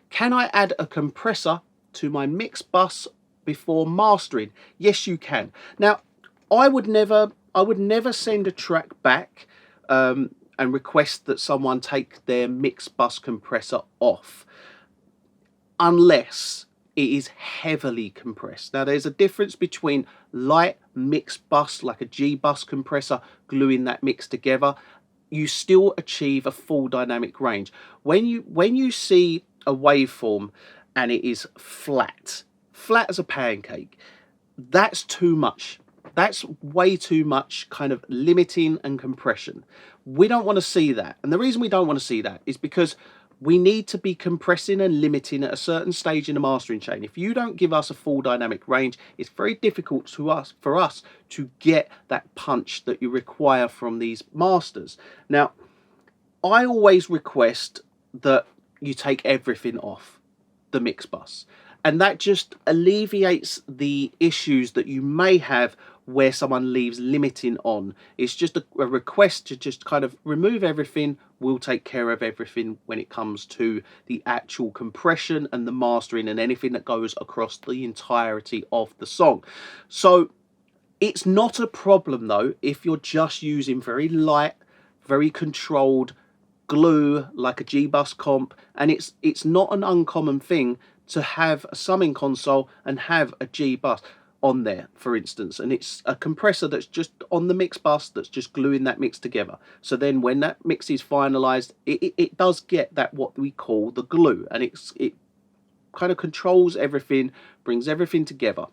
Can I add a compressor to my mix bus before mastering? Yes, you can. Now, I would never send a track back and request that someone take their mix bus compressor off unless it is heavily compressed. Now, there's a difference between light mix bus, like a G bus compressor, gluing that mix together. You still achieve a full dynamic range. When you see a waveform and it is flat as a pancake, that's too much. That's way too much kind of limiting and compression. We don't want to see that. And the reason we don't want to see that is because we need to be compressing and limiting at a certain stage in the mastering chain. If you don't give us a full dynamic range, it's very difficult for us to get that punch that you require from these masters. Now, I always request that you take everything off the mix bus, and that just alleviates the issues that you may have where someone leaves limiting on. It's just a request to just kind of remove everything. We'll take care of everything when it comes to the actual compression and the mastering and anything that goes across the entirety of the song. So it's not a problem though if you're just using very light, very controlled glue like a G-Bus comp, and it's not an uncommon thing to have a summing console and have a G-Bus on there, for instance, and it's a compressor that's just on the mix bus that's just gluing that mix together. So then when that mix is finalized, it does get that what we call the glue, and it kind of controls everything, brings everything together.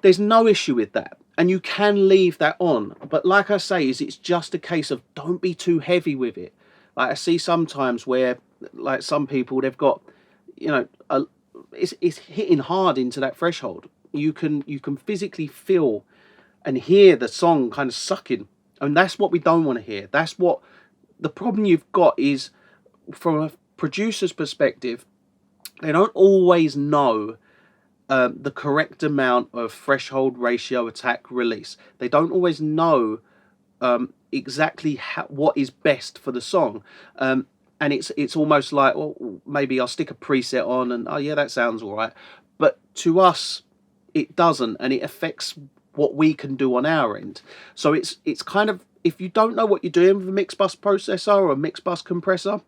There's no issue with that, and you can leave that on, but like I say, it's just a case of don't be too heavy with it. Like I see sometimes where, like some people, they've got, you know, it's hitting hard into that threshold. You can physically feel and hear the song kind of sucking, and that's what we don't want to hear. That's what the problem you've got is, from a producer's perspective, they don't always know the correct amount of threshold, ratio, attack, release. They don't always know exactly what is best for the song, and it's almost like, well, maybe I'll stick a preset on and, oh yeah, that sounds all right, but to us it doesn't, and it affects what we can do on our end. So it's kind of, if you don't know what you're doing with a mix bus processor or a mix bus compressor,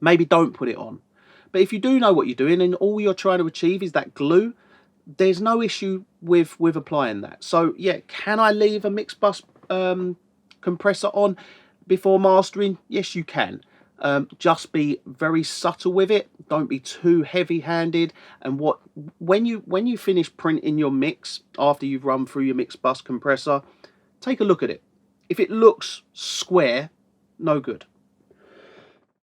maybe don't put it on. But if you do know what you're doing and all you're trying to achieve is that glue, there's no issue with applying that. So yeah, can I leave a mix bus compressor on before mastering? Yes, you can. Just be very subtle with it. Don't be too heavy-handed. And when you finish printing your mix after you've run through your mix bus compressor, take a look at it. If it looks square, no good.